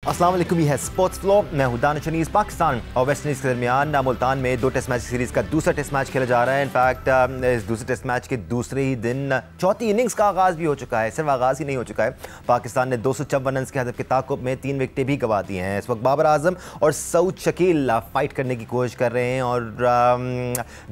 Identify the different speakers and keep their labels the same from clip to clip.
Speaker 1: अस्सलाम वालेकुम, ये है स्पोर्ट्स फ्लो। मैं हूं दानिश अनीस। पाकिस्तान और वेस्ट इंडीज़ के दरमियान मुल्तान में 2 टेस्ट मैच सीरीज़ का दूसरा टेस्ट मैच खेला जा रहा है। इनफैक्ट इस दूसरे टेस्ट मैच के दूसरे ही दिन चौथी इनिंग्स का आगाज़ भी हो चुका है। सिर्फ आगाज़ ही नहीं हो चुका है, पाकिस्तान ने 254 रन के हदफ के ताक़ुब में 3 विकेटें भी गंवा दी हैं। इस वक्त बाबर आजम और सऊद शकील फाइट करने की कोशिश कर रहे हैं और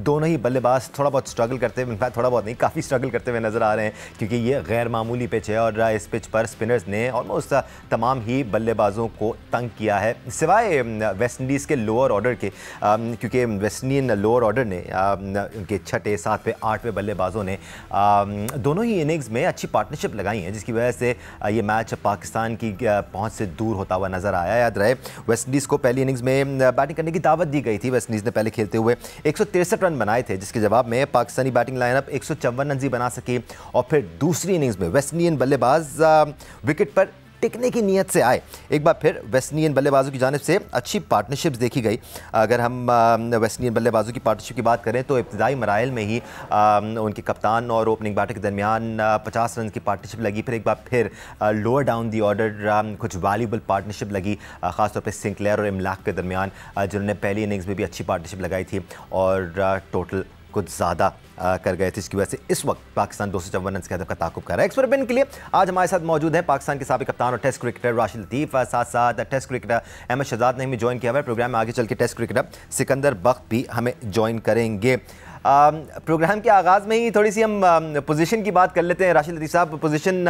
Speaker 1: दोनों ही बल्लेबाज थोड़ा बहुत स्ट्रगल करते हुए, इनफैक्ट थोड़ा बहुत नहीं, काफ़ी स्ट्रगल करते हुए नज़र आ रहे हैं, क्योंकि ये गैर मामूली पिच है और इस पिच पर स्पिनर्स ने ऑलमोस्ट तमाम ही बल्लेबाजों को तंग किया है, सिवाय वेस्ट इंडीज़ के लोअर ऑर्डर के, क्योंकि वेस्ट इंडियन लोअर ऑर्डर ने उनके छठे, सातवें, आठवें बल्लेबाजों ने दोनों ही इनिंग्स में अच्छी पार्टनरशिप लगाई है, जिसकी वजह से ये मैच पाकिस्तान की पहुंच से दूर होता हुआ नज़र आया। याद रहे, वेस्ट इंडीज़ को पहली इनिंग्स में बैटिंग करने की दावत दी गई थी। वेस्ट इंडीज़ ने पहले खेलते हुए 163 रन बनाए थे, जिसके जवाब में पाकिस्तानी बैटिंग लाइनअप 154 रन ही बना सकी और फिर दूसरी इनिंग्स में वेस्ट इंडियन बल्लेबाज विकेट पर टिकने की नीयत से आए। एक बार फिर वेस्ट इंडियन बल्लेबाजों की जानिब से अच्छी पार्टनरशिप्स देखी गई। अगर हम वेस्ट इंडियन बल्लेबाजों की पार्टनरशिप की बात करें तो इब्तिदाई मराइल में ही उनके कप्तान और ओपनिंग बैटर के दरमियान 50 रन की पार्टनरशिप लगी। फिर एक बार फिर लोअर डाउन दी ऑर्डर कुछ वैल्यूबल पार्टनरशिप लगी, ख़ासतौर पर सिंक्लेयर और इमलाक के दरमियान, जिन्होंने पहली इनिंग्स में भी अच्छी पार्टनरशिप लगाई थी और टोटल कुछ ज़्यादा कर गए थे, जिसकी वजह से इस वक्त पाकिस्तान 254 रन के हदफ का ताक़ुब कर रहा है। एक्सपर्ट के लिए आज हमारे साथ मौजूद है पाकिस्तान के साबिक़ कप्तान और टेस्ट क्रिकेटर राशिद लतीफ़, साथ साथ टेस्ट क्रिकेटर अहमद शहजाद ने हमें ज्वाइन किया हुआ है। प्रोग्राम में आगे चल के टेस्ट क्रिकेटर सिकंदर बख्त भी हमें ज्वाइन करेंगे। प्रोग्राम के आगाज़ में ही थोड़ी सी हम पोजीशन की बात कर लेते हैं। राशिद लतीफ़ साहब, पोजीशन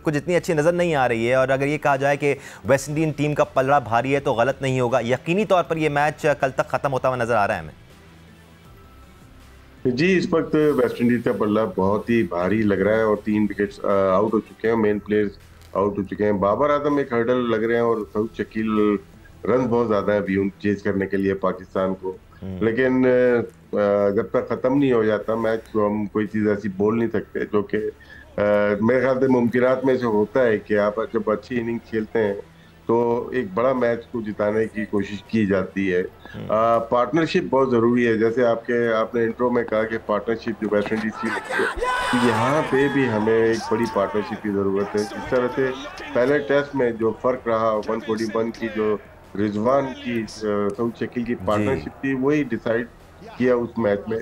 Speaker 1: कुछ इतनी अच्छी नज़र नहीं आ रही है और अगर ये कहा जाए कि वेस्ट इंडीज़ टीम का पलड़ा भारी है तो गलत नहीं होगा। यकीनी तौर पर यह मैच कल तक ख़त्म होता हुआ नज़र आ रहा है हमें।
Speaker 2: जी, इस वक्त वेस्ट इंडीज का पल्ला बहुत ही भारी लग रहा है और 3 विकेट्स आउट हो चुके हैं, मेन प्लेयर्स आउट हो चुके हैं। बाबर आजम एक हर्डल लग रहे हैं और सऊद शकील रन बहुत ज्यादा है अभी चेज करने के लिए पाकिस्तान को, लेकिन जब तक खत्म नहीं हो जाता मैच तो हम कोई चीज ऐसी बोल नहीं सकते, जो कि मेरे ख्याल से मुमकिनात में से होता है कि आप जब अच्छी इनिंग खेलते हैं तो एक बड़ा मैच को जिताने की कोशिश की जाती है। पार्टनरशिप बहुत जरूरी है, जैसे आपने इंट्रो में कहा कि पार्टनरशिप जो वेस्ट इंडीज की लगती है, तो यहाँ पे भी हमें एक बड़ी पार्टनरशिप की जरूरत है। जिस तरह से पहले टेस्ट में जो फर्क रहा 141 की, जो रिजवान की सऊद शकील की पार्टनरशिप थी, वही डिसाइड किया उस मैच में।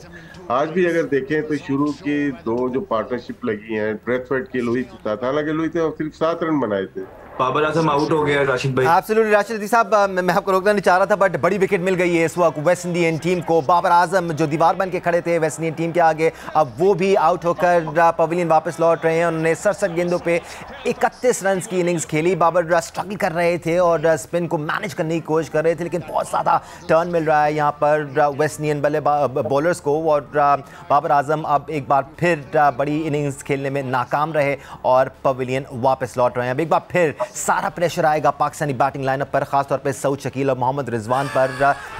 Speaker 2: आज भी अगर देखें तो शुरू की 2 जो पार्टनरशिप लगी हैं, ब्रेथवेट की लोहित के साथ, हालांकि लोहित ने सिर्फ 7 रन बनाए थे।
Speaker 3: बाबर आजम आउट हो गया राशिद भाई।
Speaker 1: एब्सोल्युटली राशिद लतीफ़ साहब, मैं आपको रोकना नहीं चाह रहा था, बट बड़ी विकेट मिल गई है इस वक्त वेस्ट इंडियन टीम को। बाबर आजम जो दीवार बन के खड़े थे वेस्ट इंडियन टीम के आगे, अब वो भी आउट होकर पवेलियन वापस लौट रहे हैं। उन्होंने 67 गेंदों पे 31 रन की इनिंग्स खेली। बाबर स्ट्रगल कर रहे थे और स्पिन को मैनेज करने की कोशिश कर रहे थे, लेकिन बहुत ज़्यादा टर्न मिल रहा है यहाँ पर वेस्ट इंडियन बॉलर्स को और बाबर आजम अब एक बार फिर बड़ी इनिंग्स खेलने में नाकाम रहे और पवेलियन वापस लौट रहे हैं। अब एक बार फिर सारा प्रेशर आएगा पाकिस्तानी बैटिंग लाइनअप पर, खासतौर पर सऊद शकील और मोहम्मद रिजवान पर,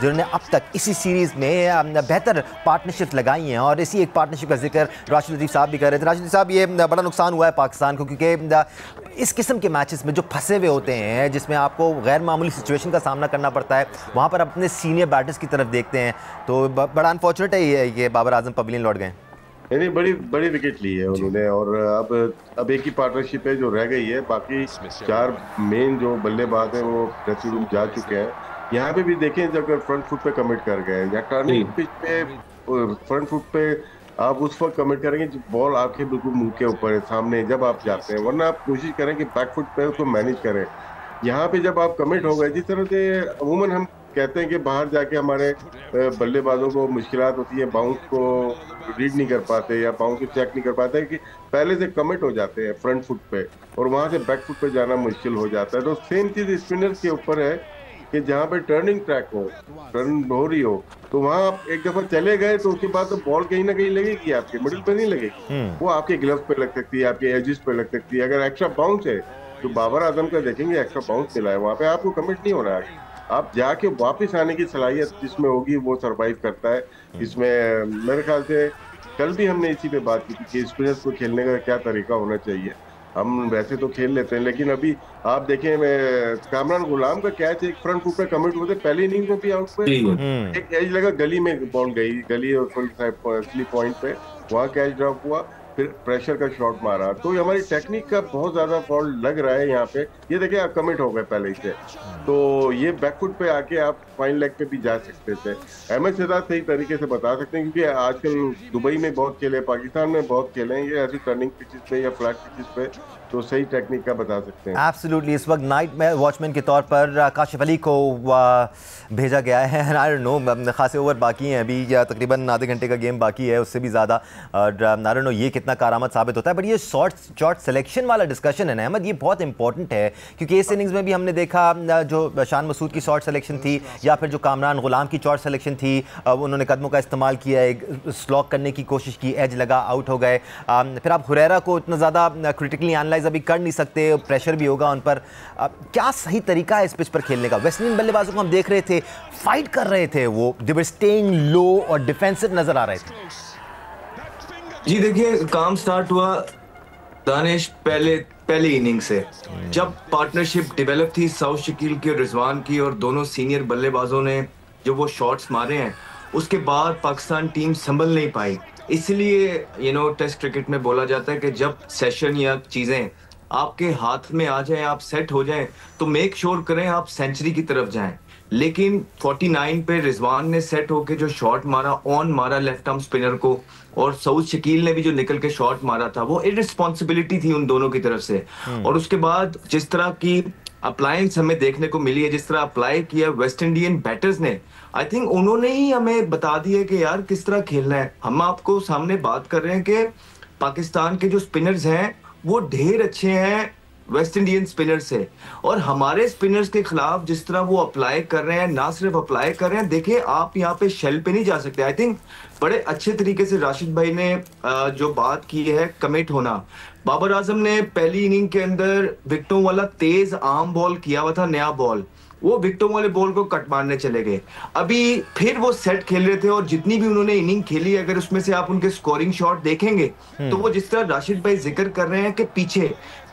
Speaker 1: जिन्होंने अब तक इसी सीरीज़ में बेहतर पार्टनरशिप लगाई हैं और इसी एक पार्टनरशिप का जिक्र राशिद लतीफ़ साहब भी कर रहे थे। राशिद लतीफ़ साहब, ये बड़ा नुकसान हुआ है पाकिस्तान को, क्योंकि इस किस्म के मैचेस में जो फंसे हुए होते हैं, जिसमें आपको गैर मामूली सिचुएशन का सामना करना पड़ता है, वहाँ पर अपने सीनियर बैटर्स की तरफ देखते हैं, तो बड़ा अनफॉर्चुनेट है ये बाबर आजम पवेलियन लौट गए।
Speaker 2: नहीं, बड़ी विकेट ली है उन्होंने और अब एक ही पार्टनरशिप है जो रह गई है। बाकी 4 मेन जो बल्लेबाज हैं वो ड्रेसिंग रूम जा चुके हैं। यहाँ पे भी देखें, जब फ्रंट फुट पे कमिट कर गए या टर्निंग पिच पे फ्रंट फुट पे आप उस वक्त कमिट करेंगे जब बॉल आपके बिल्कुल मुंह के ऊपर है सामने जब आप जाते हैं, वरना आप कोशिश करें कि बैक फुट पे उसको मैनेज करें। यहाँ पे जब आप कमिट हो गए, जिस तरह से अमूमन हम कहते हैं कि बाहर जाके हमारे बल्लेबाजों को मुश्किलात होती है, बाउंस को रीड नहीं कर पाते या बाउंस को चेक नहीं कर पाते, कि पहले से कमिट हो जाते हैं फ्रंट फुट पे और वहां से बैक फुट पे जाना मुश्किल हो जाता है। तो सेम चीज स्पिनर्स के ऊपर है कि जहाँ पे टर्निंग ट्रैक हो, टर्न हो रही हो, तो वहां आप एक दफा चले गए तो उसके बाद तो बॉल कहीं ना कहीं लगेगी, आपके मिडिल पे नहीं लगेगी, वो आपके ग्लव्स पे लग सकती है, आपके एजेस पे लग सकती है। अगर एक्स्ट्रा बाउंस है तो बाबर आजम का देखेंगे एक्स्ट्रा बाउंस मिला है, वहां पे आपको कमिट नहीं होना है। आप जाके वापस आने की सलाहियत जिसमें होगी वो सरवाइव करता है। इसमें मेरे ख्याल से कल भी हमने इसी पे बात की थी कि स्पिनर्स को खेलने का क्या तरीका होना चाहिए। हम वैसे तो खेल लेते हैं, लेकिन अभी आप देखें कामरान गुलाम का कैच एक फ्रंट फुट पे कमिट होते पहली इनिंग में भी आउट पे एक एज लगा, गली में बॉल गई, गली और स्लिप पॉइंट पे वहाँ कैच ड्रॉप हुआ फिर प्रेशर का शॉट मारा, तो ये हमारी टेक्निक का बहुत ज्यादा फॉल्ट लग रहा है यहाँ पे। ये देखिए आप कमिट हो गए पहले ही से, तो ये बैकफुट पे आके आप फाइन लेग पे भी जा सकते थे। अहमद शहजाद सही तरीके से बता सकते हैं, क्योंकि आजकल दुबई में बहुत खेले, पाकिस्तान में बहुत खेले हैं, ये ऐसी टर्निंग पिचेस पे या फ्लैट पिचेस पे तो सही टेक्निक का बता सकते हैं।
Speaker 1: एब्सोल्युटली। इस वक्त नाइट में वॉचमैन के तौर पर काशिफ अली को भेजा गया है। आई डोंट नो, खासे ओवर बाकी हैं अभी, या तकरीबन आधे घंटे का गेम बाकी है, उससे भी ज़्यादा। और आई डोंट नो ये कितना कारामद साबित होता है। बट ये शॉट सिलेक्शन वाला डिस्कशन है ना अहमद, ये बहुत इंपॉर्टेंट है, क्योंकि इस इनिंग्स में भी हमने देखा जो शान मसूद की शॉट सिलेक्शन थी, या फिर जो कामरान गुलाम की शॉट सिलेक्शन थी, उन्होंने कदमों का इस्तेमाल किया, एक स्लॉक करने की कोशिश की, एज लगा, आउट हो गए। फिर आप हुरैरा को इतना ज़्यादा क्रिटिकली एनालाइज अभी कर नहीं सकते, प्रेशर भी होगा उन पर। क्या सही तरीका है इस पिच पर खेलने का? वेस्ट इंडीज बल्लेबाजों को हम देख रहे थे, फाइट कर रहे थे, वो दे वर स्टेइंग लो और डिफेंसिव नजर आ रहे थे।
Speaker 3: जी देखिए, काम स्टार्ट हुआ दानिश पहले इनिंग से, जब पार्टनरशिप डेवलप थी साउथ शकील की और रिजवान की, और दोनों सीनियर बल्लेबाजों ने जो वो शॉट्स मारे हैं, उसके बाद पाकिस्तान टीम संभल नहीं पाई। इसलिए टेस्ट क्रिकेट में बोला जाता है कि जब सेशन या चीजें आपके हाथ में आ जाएं, आप सेट हो जाएं, तो मेक श्योर करें आप सेंचुरी की तरफ जाएं। लेकिन 49 पे रिजवान ने सेट होके जो शॉट मारा, ऑन मारा लेफ्ट आर्म स्पिनर को, और सऊद शकील ने भी जो निकल के शॉट मारा था, वो इररिस्पॉन्सिबिलिटी थी उन दोनों की तरफ से। और उसके बाद जिस तरह की अप्लायंस हमें देखने को मिली है, जिस तरह अप्लाई किया वेस्ट इंडियन बैटर्स ने, आई थिंक उन्होंने ही हमें बता दिया कि यार किस तरह खेलना है। हम आपको सामने बात कर रहे हैं कि पाकिस्तान के जो स्पिनर्स हैं वो ढेर अच्छे हैं वेस्ट इंडियन स्पिनर से, और हमारे स्पिनर्स के खिलाफ जिस तरह वो अप्लाई कर रहे हैं, ना सिर्फ अप्लाई कर रहे हैं, देखिए आप यहाँ पे शेल पे नहीं जा सकते। आई थिंक बड़े अच्छे तरीके से राशिद भाई ने जो बात की है, कमिट होना। बाबर आजम ने पहली इनिंग के अंदर विकेटों वाला तेज आर्म बॉल किया हुआ था, नया बॉल, वो विकेटों वाले बॉल को कट मारने चले गए। अभी फिर वो सेट खेल रहे थे, और जितनी भी उन्होंने इनिंग खेली, अगर उसमें से आप उनके स्कोरिंग शॉट देखेंगे तो वो जिस तरह राशिद भाई जिक्र कर रहे हैं कि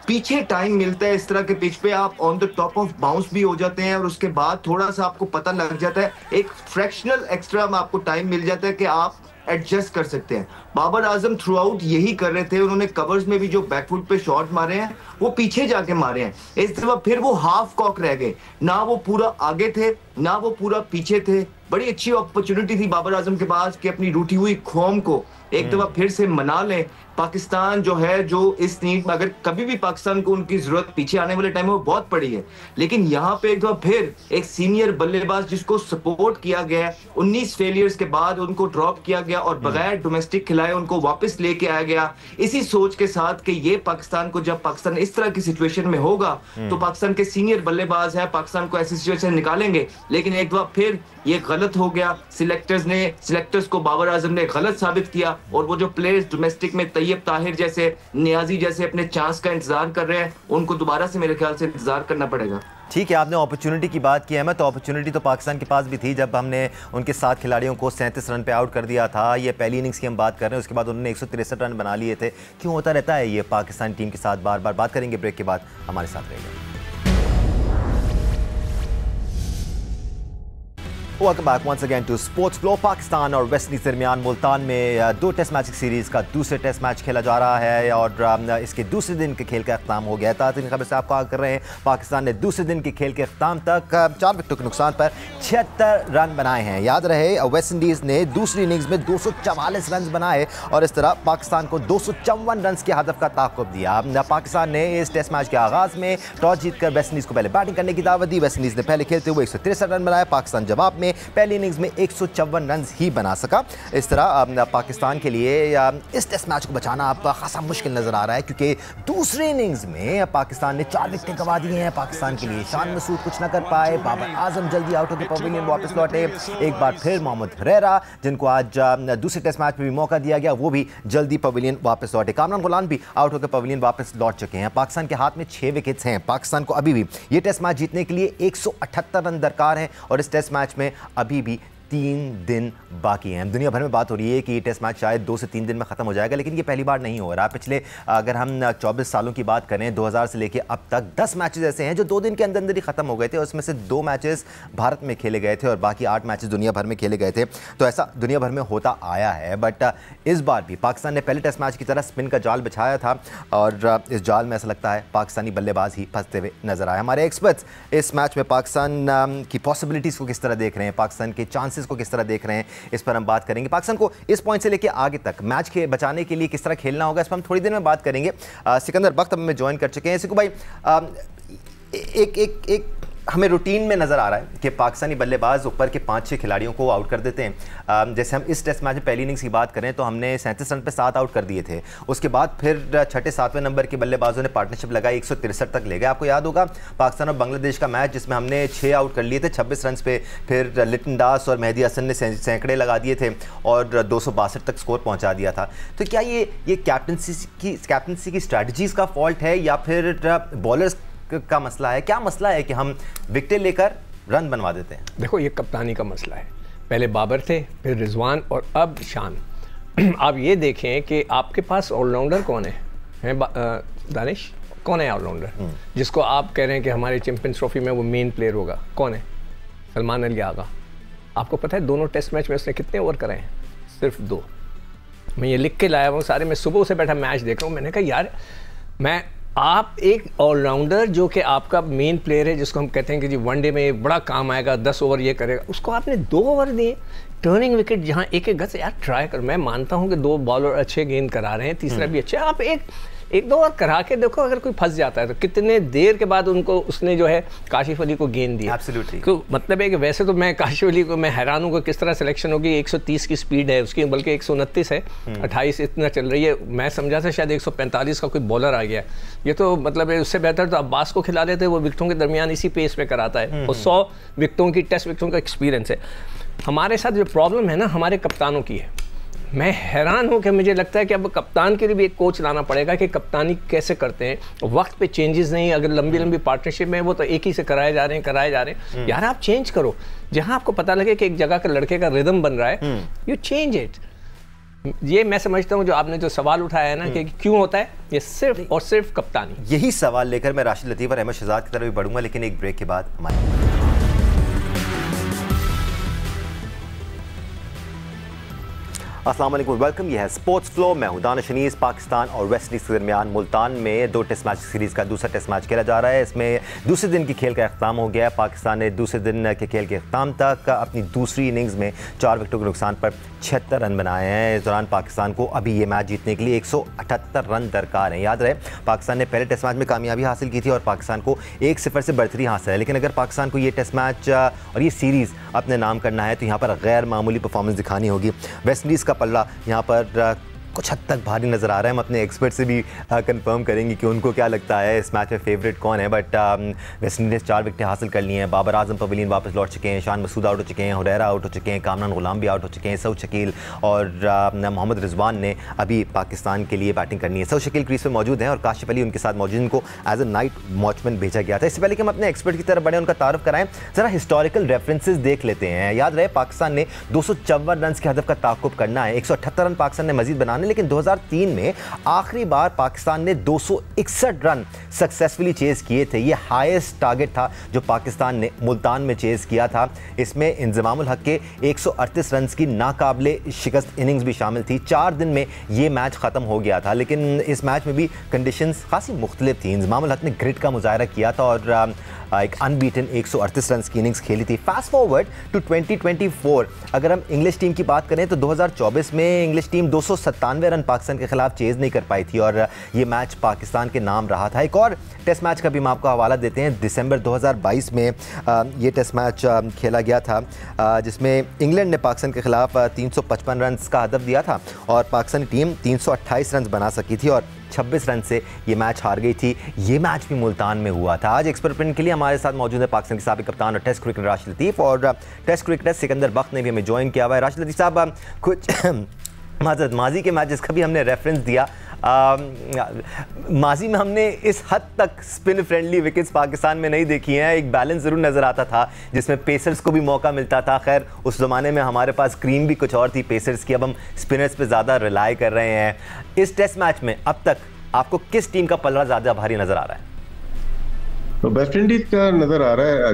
Speaker 3: पीछे टाइम मिलता है, इस तरह के पिच पे आप on the top of bounce भी हो जाते हैं, और उसके बाद थोड़ा सा आपको पता लग जाता है, एक फ्रैक्शनल एक्स्ट्रा में आपको टाइम मिल जाता है कि आप एडजस्ट कर सकते हैं। बाबर आजम थ्रू आउट यही कर रहे थे, उन्होंने कवर्स में भी जो बैकफुट पे शॉट मारे हैं वो पीछे जाके मारे हैं। इस दफा फिर वो हाफ कॉक रह गए, ना वो पूरा आगे थे ना वो पूरा पीछे थे। बड़ी अच्छी अपॉर्चुनिटी थी बाबर आजम के पास कि अपनी रूठी हुई खौम को एक दफा फिर से मना लें। पाकिस्तान जो है, जो इस नीड में अगर कभी भी पाकिस्तान को उनकी जरूरत पीछे आने वाले टाइम में वो बहुत पड़ी है, लेकिन यहाँ पे एक दफा फिर एक सीनियर बल्लेबाज जिसको सपोर्ट किया गया, 19 फेलियर्स के बाद उनको ड्रॉप किया गया और बगैर डोमेस्टिक खिलाए उनको वापस लेके आया गया, इसी सोच के साथ कि ये पाकिस्तान को, जब पाकिस्तान इस तरह की सिचुएशन में होगा तो पाकिस्तान के सीनियर बल्लेबाज है, पाकिस्तान को ऐसी सिचुएशन निकालेंगे। लेकिन एक दफा फिर ये गलत हो गया, सिलेक्टर्स को बाबर आजम ने गलत साबित किया, और वो जो प्लेयर्स डोमेस्टिक में तैयब ताहिर जैसे, नियाजी जैसे अपने चांस का इंतजार कर रहे हैं, उनको दोबारा से मेरे ख्याल से इंतजार करना पड़ेगा।
Speaker 1: ठीक है, आपने अपॉर्चुनिटी की बात की है, मैं तो अपॉर्चुनिटी तो पाकिस्तान के पास भी थी जब हमने उनके 7 खिलाड़ियों को 37 रन पे आउट कर दिया था। ये पहली इनिंग्स की हम बात कर रहे हैं, उसके बाद उन्होंने 163 रन बना लिए थे। क्यों होता रहता है ये पाकिस्तान टीम के साथ? बार बार बात करेंगे ब्रेक के बाद, हमारे साथ रहेगा। Welcome back once again to sports flow. Pakistan और वेस्ट इंडीज दरमियान मुल्तान में 2 टेस्ट मैच की सीरीज़ का दूसरे टेस्ट मैच खेला जा रहा है, और इसके दूसरे दिन के खेल का अख्ताम हो गया था। तीन खबर से आपको आगाह कर रहे हैं, पाकिस्तान ने दूसरे दिन के खेल के अख्ताम तक 4 विकेटों के नुकसान पर 76 रन बनाए हैं। याद रहे, वेस्ट इंडीज़ ने दूसरी इनिंग्स में 244 रन बनाए, और इस तरह पाकिस्तान को 254 रन के हदफ का ताक़ुब दिया। पाकिस्तान ने इस टेस्ट मैच के आगाज़ में टॉस जीतकर वेस्ट इंडीज़ को पहले बैटिंग करने की दावत दी। वेस्ट इंडीज़ ने पहले खेलते हुए 163 रन बनाए, पाकिस्तान जवाब में पहली इनिंग्स में 154 रन ही बना सका। इस तरह पाकिस्तान के लिए इस टेस्ट मैच को बचाना अब खासा मुश्किल नजर आ रहा है, क्योंकि दूसरी इनिंग्स में पाकिस्तान ने 4 विकेटें गंवा दी हैं। पाकिस्तान के लिए शान मसूद कुछ न कर पाए, बाबर आजम जल्दी आउट होकर पवेलियन वापस लौटे। एक बार फिर मोहम्मद हुरैरा, जिनको आज दूसरे टेस्ट मैच में भी मौका दिया गया, वो भी जल्दी पवेलियन वापस लौटे। कामरान गुलाम भी आउट होकर पवेलियन वापस लौट चुके हैं। पाकिस्तान के हाथ में 6 विकेट्स हैं। पाकिस्तान को अभी भी ये टेस्ट मैच जीतने के लिए 178 रन दरकार हैं, और इस टेस्ट मैच में अभी भी 3 दिन बाकी हैं। दुनिया भर में बात हो रही है कि टेस्ट मैच शायद 2 से 3 दिन में ख़त्म हो जाएगा, लेकिन ये पहली बार नहीं हो रहा। पिछले अगर हम 24 सालों की बात करें, 2000 से लेकर अब तक 10 मैचेस ऐसे हैं जो 2 दिन के अंदर अंदर ही ख़त्म हो गए थे, उसमें से 2 मैचेस भारत में खेले गए थे और बाकी 8 मैचेस दुनिया भर में खेले गए थे। तो ऐसा दुनिया भर में होता आया है, बट इस बार भी पाकिस्तान ने पहले टेस्ट मैच की तरह स्पिन का जाल बिछाया था और इस जाल में ऐसा लगता है पाकिस्तानी बल्लेबाज ही फंसते हुए नजर आए। हमारे एक्सपर्ट्स इस मैच में पाकिस्तान की पॉसिबिलिटीज़ को किस तरह देख रहे हैं, पाकिस्तान के चांसेस को किस तरह देख रहे हैं, इस पर हम बात करेंगे। पाकिस्तान को इस पॉइंट से लेकर आगे तक मैच के बचाने के लिए किस तरह खेलना होगा, इस पर हम थोड़ी देर में बात करेंगे। सिकंदर बख्त हमें ज्वाइन कर चुके हैं। सिकू भाई, एक हमें रूटीन में नज़र आ रहा है कि पाकिस्तानी बल्लेबाज ऊपर के 5-6 खिलाड़ियों को आउट कर देते हैं। जैसे हम इस टेस्ट मैच में पहली इनिंग्स की बात करें तो हमने 37 रन पे 7 आउट कर दिए थे। उसके बाद फिर छठे 7वें नंबर के बल्लेबाजों ने पार्टनरशिप लगाई, 163 तक ले गए। आपको याद होगा पाकिस्तान और बांग्लादेश का मैच जिसमें हमने 6 आउट कर लिए थे 26 रन पे, फिर लिटन दास और मेहदी हसन ने सैकड़े लगा दिए थे और 262 तक स्कोर पहुँचा दिया था। तो क्या ये कैप्टनसी की स्ट्रैटेजीज़ का फॉल्ट है या फिर बॉलर्स का मसला है? क्या मसला है कि हम विकेट लेकर रन बनवा देते हैं?
Speaker 4: देखो, ये कप्तानी का मसला है। पहले बाबर थे, फिर रिजवान और अब शान। आप ये देखें कि आपके पास ऑलराउंडर कौन है दानिश? कौन है ऑलराउंडर जिसको आप कह रहे हैं कि हमारे चैंपियंस ट्रॉफी में वो मेन प्लेयर होगा? कौन है? सलमान अली आगा। आपको पता है दोनों टेस्ट मैच में उसने कितने ओवर करे हैं? सिर्फ 2। मैं ये लिख के लाया हूँ सारे। मैं सुबह से बैठा मैच देख रहा हूँ, मैंने कहा यार आप एक ऑलराउंडर जो कि आपका मेन प्लेयर है, जिसको हम कहते हैं कि जी वनडे में बड़ा काम आएगा, 10 ओवर ये करेगा, उसको आपने 2 ओवर दिए टर्निंग विकेट जहां एक गज। यार ट्राई कर। मैं मानता हूं कि 2 बॉलर अच्छे गेंद करा रहे हैं, तीसरा भी अच्छा। आप एक 2 ओवर करा के देखो, अगर कोई फंस जाता है तो कितने देर के बाद उनको उसने जो है काशिफ अली को गेंद दी।
Speaker 1: एब्सोल्युटली।
Speaker 4: तो मतलब है कि वैसे तो मैं काशिफ अली को मैं हैरान हूँ कि किस तरह सिलेक्शन होगी। 130 की स्पीड है उसकी, बल्कि 129 है, 28 इतना चल रही है। मैं समझा था शायद 145 का कोई बॉलर आ गया। ये तो मतलब है उससे बेहतर तो अब्बास को खिला लेते, वो विकेटों के दरमियान इसी पेस पे कराता है और 100 विकेटों की टेस्ट विकेटों का एक्सपीरियंस है। हमारे साथ जो प्रॉब्लम है ना, हमारे कप्तानों की है। मैं हैरान हूँ कि मुझे लगता है कि अब कप्तान के लिए भी एक कोच लाना पड़ेगा कि कप्तानी कैसे करते हैं। वक्त पे चेंजेस नहीं, अगर लंबी पार्टनरशिप में वो तो एक ही से कराए जा रहे हैं। यार आप चेंज करो। जहाँ आपको पता लगे कि एक जगह का लड़के का रिदम बन रहा है, यू चेंज इट। ये मैं समझता हूँ जो आपने जो सवाल उठाया है ना कि क्यों होता है, ये सिर्फ और सिर्फ कप्तानी।
Speaker 1: यही सवाल लेकर मैं राशिद लतीफ़ और अहमद शहजाद की तरफ भी बढ़ूंगा, लेकिन एक ब्रेक के बाद हमारे अस्सलाम वालेकुम, वेलकम। यह है स्पोर्ट्स फ्लो। मैं हूं दानिश अनीस। पाकिस्तान और वेस्ट इंडीज़ के दरमियान मुल्तान में 2 टेस्ट मैच सीरीज़ का दूसरा टेस्ट मैच खेला जा रहा है। इसमें दूसरे दिन की खेल का अख्ताम हो गया है। पाकिस्तान ने दूसरे दिन के खेल के अख्ताम तक अपनी दूसरी इनिंग्स में 4 विकेटों के नुकसान पर 76 रन बनाए हैं। इस दौरान पाकिस्तान को अभी ये मैच जीतने के लिए 178 रन दरकार हैं। याद रहे पाकिस्तान ने पहले टेस्ट मैच में कामयाबी हासिल की थी और पाकिस्तान को 1-0 से बढ़तरी हासिल है, लेकिन अगर पाकिस्तान को ये टेस्ट मैच और ये सीरीज़ अपने नाम करना है तो यहाँ पर गैर मामूली परफॉर्मेंस दिखानी होगी। वेस्ट इंडीज़ का पल्ला यहाँ पर कुछ हद तक भारी नज़र आ रहा है। हम अपने एक्सपर्ट से भी कंफर्म करेंगे कि उनको क्या लगता है इस मैच में फेवरेट कौन है। बट वेस्ट इंडीज़ 4 विकेटें हासिल कर ली हैं। बाबर आजम पवेलियन वापस लौट चुके हैं, शान मसूद आउट हो चुके हैं, हुरैरा आउट हो चुके हैं, कामरान गुलाम भी आउट हो चुके हैं, सऊद शकील और मोहम्मद रिजवान ने अभी पाकिस्तान के लिए बैटिंग करनी है। सऊद शकील क्रीज पर मौजूद हैं और काशिफ अली उनके साथ मौजूद, इनको एज ए नाइट वॉचमैन भेजा गया था। इससे पहले कि हम अपने एक्सपर्ट की तरफ बढ़े, उनका तारुफ कराएं, ज़रा हिस्टोरिकल रेफरेंसेज देख लेते हैं। याद रहे पाकिस्तान ने 254 रन के हदफ का ताक़ुब करना है। 178 रन पाकिस्तान ने मजीद बनाने, लेकिन 2003 में आखिरी बार पाकिस्तान ने 261 रन सक्सेसफुली चेज किए थे। ये हाईएस्ट टारगेट था जो पाकिस्तान ने मुल्तान में चेज किया था। इसमें इंजमामुल हक के 138 रन की नाकाबिले शिकस्त इनिंग्स भी शामिल थी। 4 दिन में ये मैच ख़त्म हो गया था, लेकिन इस मैच में भी कंडीशंस खासी मुख्तलिफ थी। इंजमामुल हक ने ग्रिड का मुजाहरा किया था और एक अनबीटन 138 रन की इनिंग्स खेली थी। फास्ट फॉरवर्ड टू 2024, अगर हम इंग्लिश टीम की बात करें तो 2024 में इंग्लिश टीम 297 रन पाकिस्तान के खिलाफ चेज नहीं कर पाई थी और ये मैच पाकिस्तान के नाम रहा था। एक और टेस्ट मैच का भी हम आपको हवाला देते हैं। दिसंबर 2022 में ये टेस्ट मैच खेला गया था जिसमें इंग्लैंड ने पाकिस्तान के खिलाफ 355 रन का हदफ दिया था और पाकिस्तानी टीम 328 रन बना सकी थी और 26 रन से ये मैच हार गई थी। ये मैच भी मुल्तान में हुआ था। आज एक्सपेरिमेंट के लिए हमारे साथ मौजूद है पाकिस्तान के साबिक कप्तान और टेस्ट क्रिकेटर राशिद लतीफ़ और टेस्ट क्रिकेटर सिकंदर बख्त ने भी हमें ज्वाइन किया हुआ है। राशिद लतीफ़ साहब, कुछ माजी के मैचेस का भी हमने रेफरेंस दिया, माजी में हमने इस हद तक स्पिन फ्रेंडली विकेट्स पाकिस्तान में नहीं देखी हैं। एक बैलेंस ज़रूर नज़र आता था जिसमें पेसर्स को भी मौका मिलता था। खैर उस ज़माने में हमारे पास क्रीम भी कुछ और थी पेसर्स की, अब हम स्पिनर्स पे ज़्यादा रिलाई कर रहे हैं। इस टेस्ट मैच में अब तक आपको किस टीम का पलड़ा ज़्यादा भारी नज़र आ रहा है?
Speaker 2: तो वेस्ट इंडीज का नजर आ रहा है,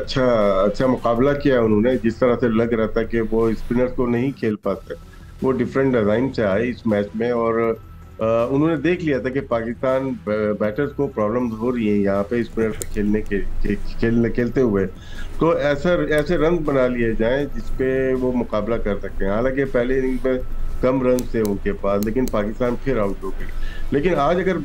Speaker 2: अच्छा मुकाबला किया उन्होंने। जिस तरह से लग रहा था कि वो स्पिनर्स को नहीं खेल पाते, वो डिफरेंट डिजाइन से आए इस मैच में, और उन्होंने देख लिया था कि पाकिस्तान बैटर्स को प्रॉब्लम्स हो रही हैं यहाँ पे स्पिनर्स पे खेलते हुए, तो ऐसे रन बना लिए जाएं जिसपे वो मुकाबला कर सकते हैं। हालांकि पहले इनिंग में कम रन थे उनके पास, लेकिन पाकिस्तान फिर आउट हो गई। लेकिन आज अगर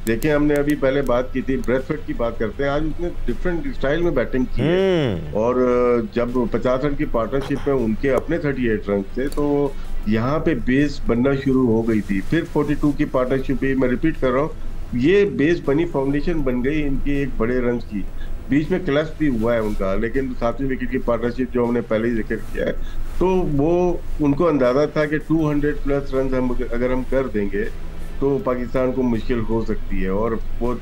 Speaker 2: देखें, हमने अभी पहले बात की थी, ब्रेथवेट की बात करते हैं, आज उसने डिफरेंट स्टाइल में बैटिंग की है, और जब 50 रन की पार्टनरशिप में उनके अपने 38 रन थे, तो यहाँ पे बेस बनना शुरू हो गई थी। फिर 42 की पार्टनरशिप भी, मैं रिपीट कर रहा हूँ, ये बेस बनी, फाउंडेशन बन गई इनकी एक बड़े रन की। बीच में क्लच भी हुआ है उनका, लेकिन 7वीं विकेट की पार्टनरशिप जो हमने पहले ही जिक्र किया है, तो वो उनको अंदाजा था कि 200 प्लस रन अगर हम कर देंगे तो पाकिस्तान को मुश्किल हो सकती है, और वो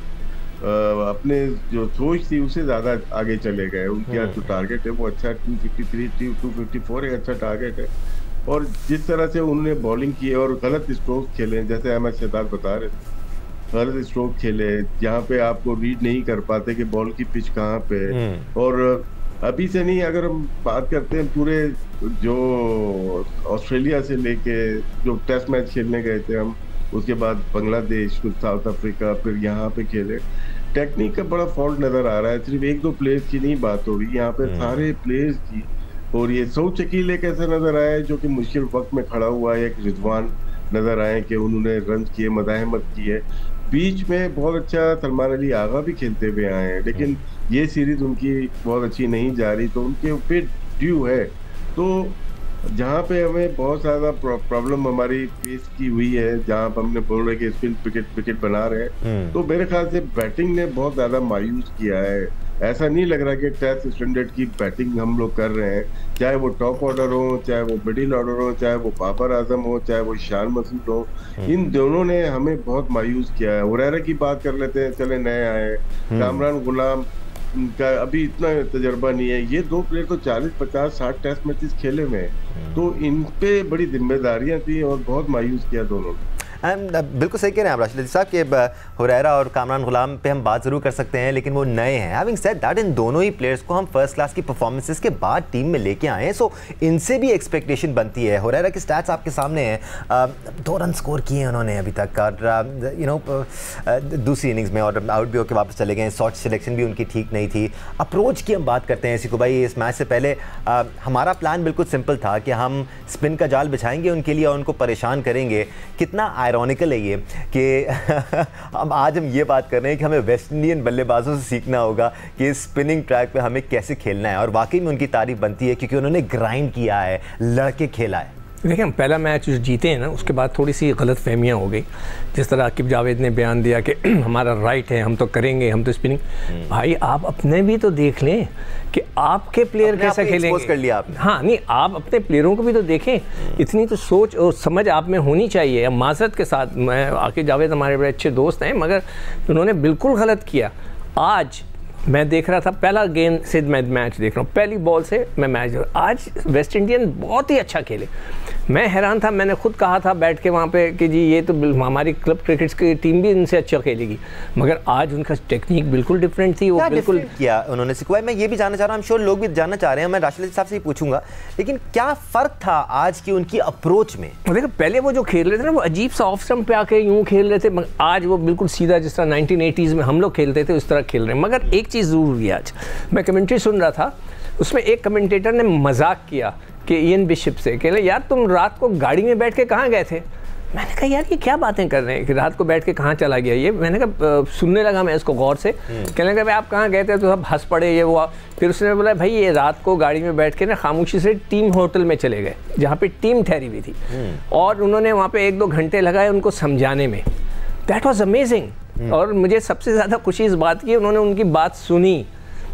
Speaker 2: अपने जो सोच थी उससे ज़्यादा आगे चले गए। उनके जो टारगेट है वो अच्छा 253 254 एक अच्छा टारगेट है, और जिस तरह से उन्होंने बॉलिंग की और गलत स्ट्रोक खेले, जैसे अहमद शहजाद बता रहे थे, गलत स्ट्रोक खेले जहाँ पे आपको रीड नहीं कर पाते कि बॉल की पिच कहाँ पे। और अभी से नहीं, अगर हम बात करते हैं पूरे जो ऑस्ट्रेलिया से लेके जो टेस्ट मैच खेलने गए थे हम, उसके बाद बांग्लादेश, फिर साउथ अफ्रीका, फिर यहाँ पे खेले, टेक्निक का बड़ा फॉल्ट नजर आ रहा है। सिर्फ 1-2 प्लेयर्स की नहीं बात हो रही यहाँ पे, सारे प्लेयर्स की। और ये सऊद शकील एक ऐसा नजर आया है जो कि मुश्किल वक्त में खड़ा हुआ है। एक रिजवान नजर आए कि उन्होंने रन किए, मदाहमत की है। बीच में बहुत अच्छा सलमान अली आगा भी खेलते हुए आए हैं, लेकिन ये सीरीज उनकी बहुत अच्छी नहीं जा रही, तो उनके ऊपर ड्यू है। तो जहाँ पे हमें बहुत ज़्यादा प्रॉब्लम हमारी फेस की हुई है, जहाँ पर हमने बोल रहे कि स्पिन विकेट बना रहे हैं, तो मेरे ख्याल से बैटिंग ने बहुत ज़्यादा मायूस किया है। ऐसा नहीं लग रहा कि टेस्ट स्टैंडर्ड की बैटिंग हम लोग कर रहे हैं, चाहे वो टॉप ऑर्डर हो, चाहे वो मिडिल ऑर्डर हो, चाहे वो बाबर आजम हो, चाहे वो शान मसूद हो। इन दोनों ने हमें बहुत मायूस किया है। हुरैरा की बात कर लेते हैं, चले नए आए, कामरान गुलाम का अभी इतना तजर्बा नहीं है। ये 2 प्लेयर तो 40, 50, 60 टेस्ट मैचेस खेले में, तो इन पे बड़ी जिम्मेदारियां थी और बहुत मायूस किया दोनों ने।
Speaker 1: बिल्कुल सही कह रहे हैं आप राशिद साहब कि हुरैरा और कामरान गुलाम पे हम बात ज़रूर कर सकते हैं, लेकिन वो नए हैं। हैविंग सेड दैट, इन दोनों ही प्लेयर्स को हम फर्स्ट क्लास की परफॉर्मेंसेस के बाद टीम में लेके आए हैं, सो इनसे भी एक्सपेक्टेशन बनती है। हुरैरा की स्टैट्स आपके सामने हैं, 2 रन स्कोर किए हैं उन्होंने अभी तक, और दूसरी इनिंग्स में और आउट भी होकर वापस चले गए। शॉट सिलेक्शन भी उनकी ठीक नहीं थी। अप्रोच की हम बात करते हैं सिकू भाई, इस मैच से पहले हमारा प्लान बिल्कुल सिंपल था कि हम स्पिन का जाल बिछाएंगे उनके लिए और उनको परेशान करेंगे। कितना आयरॉनिकल है ये कि हम आज ये बात कर रहे हैं कि हमें वेस्ट इंडियन बल्लेबाजों से सीखना होगा कि स्पिनिंग ट्रैक पे हमें कैसे खेलना है, और वाकई में उनकी तारीफ बनती है क्योंकि उन्होंने ग्राइंड किया है, लड़के खेला है।
Speaker 4: देखिए, हम पहला मैच जो जीते हैं ना, उसके बाद थोड़ी सी गलत फहमियाँ हो गई। जिस तरह आकिब जावेद ने बयान दिया कि हमारा राइट है, हम तो करेंगे, हम तो स्पिनिंग। भाई आप अपने भी तो देख लें कि आपके प्लेयर कैसा खेलेंगे।
Speaker 1: कर लिया आपने।
Speaker 4: हाँ, नहीं, आप अपने प्लेयरों को भी तो देखें। इतनी तो सोच और समझ आप में होनी चाहिए। माजरत के साथ, मैं आकिब जावेद हमारे बड़े अच्छे दोस्त हैं, मगर उन्होंने बिल्कुल गलत किया। आज मैं देख रहा था, पहला गेंद से मैं मैच देख रहा हूँ, पहली बॉल से मैं मैच देख रहा हूँ। आज वेस्ट इंडियन बहुत ही अच्छा खेले। मैं हैरान था, मैंने खुद कहा था बैठ के वहाँ पे कि जी ये तो हमारी क्लब क्रिकेट की टीम भी इनसे अच्छा खेलेगी, मगर आज उनका टेक्निक बिल्कुल डिफरेंट थी। वो बिल्कुल
Speaker 1: किया उन्होंने सिखवाया। मैं ये भी जानना चाह रहा हूँ, हम श्योर लोग भी जानना चाह रहे हैं, मैं राशिद साहब से ही पूछूंगा, लेकिन क्या फ़र्क था आज की उनकी अप्रोच में?
Speaker 4: देखो, पहले वो जो खेल रहे थे ना, वो अजीब सा ऑफ स्टंप पे आके यूँ खेल रहे थे, मगर आज वो बिल्कुल सीधा जिस तरह 1980s में हम लोग खेलते थे उस तरह खेल रहे हैं। मगर एक चीज़ ज़रूर हुई आज, मैं कमेंट्री सुन रहा था, उसमें एक कमेंटेटर ने मजाक किया कि इयन बिशप से, कह रहे यार तुम रात को गाड़ी में बैठ के कहाँ गए थे। मैंने कहा यार ये क्या बातें कर रहे हैं कि रात को बैठ के कहाँ चला गया ये। मैंने कहा सुनने लगा मैं इसको गौर से, कहने लगा भाई आप कहाँ गए थे, तो सब हंस पड़े ये वो। फिर उसने बोला भाई ये रात को गाड़ी में बैठ के ना खामोशी से टीम होटल में चले गए जहाँ पे टीम ठहरी हुई थी, और उन्होंने वहाँ पे 1-2 घंटे लगाए उनको समझाने में। That was amazing. और मुझे सबसे ज़्यादा खुशी इस बात की, उन्होंने उनकी बात सुनी।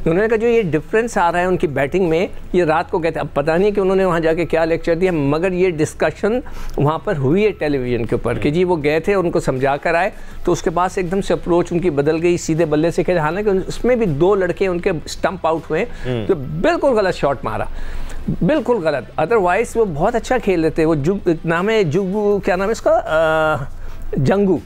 Speaker 4: उन्होंने कहा जो ये डिफरेंस आ रहा है उनकी बैटिंग में, ये रात को कहते, अब पता नहीं कि उन्होंने वहाँ जाके क्या लेक्चर दिया, मगर ये डिस्कशन वहाँ पर हुई है टेलीविज़न के ऊपर कि जी वो गए थे, उनको समझा कर आए, तो उसके बाद से एकदम से अप्रोच उनकी बदल गई, सीधे बल्ले से खेले। हालांकि उसमें भी 2 लड़के उनके स्टंप आउट हुए तो बिल्कुल गलत शॉट मारा, बिल्कुल गलत। अदरवाइज वो बहुत अच्छा खेल रहे थे। वो नाम है जुगू, क्या नाम है इसका, जंगू,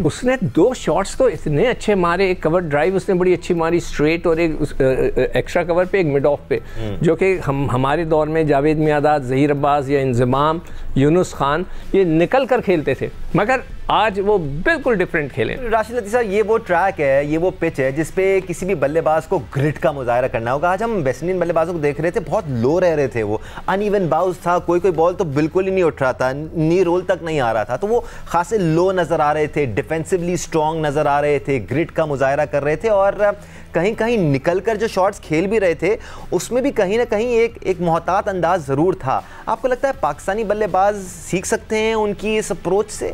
Speaker 4: उसने 2 शॉट्स तो इतने अच्छे मारे, एक कवर ड्राइव उसने बड़ी अच्छी मारी स्ट्रेट, और एक एक्स्ट्रा कवर पे, एक मिड ऑफ पे, जो कि हमारे दौर में जावेद मियादाद, ज़हीर अब्बास या इंज़माम, यूनुस खान ये निकल कर खेलते थे, मगर आज वो बिल्कुल डिफरेंट खेले।
Speaker 1: राशिद लतीफ़ साहब, ये वो ट्रैक है, ये वो पिच है जिसपे किसी भी बल्लेबाज को ग्रिट का मुजाहरा करना होगा। आज हम वेस्ट इंडीज बल्लेबाजों को देख रहे थे, बहुत लो रह रहे थे, वो अनइवन बाउंस था, कोई बॉल तो बिल्कुल ही नहीं उठ रहा था, नी रोल तक नहीं आ रहा था, तो वो खासे लो नज़र आ रहे थे, डिफेंसिवली स्ट्रॉन्ग नज़र आ रहे थे, ग्रिट का मुजाहरा कर रहे थे, और कहीं कहीं निकल कर जो शॉट्स खेल भी रहे थे उसमें भी कहीं ना कहीं एक मोहतात अंदाज ज़रूर था। आपको लगता है पाकिस्तानी बल्लेबाज सीख सकते हैं उनकी इस अप्रोच से?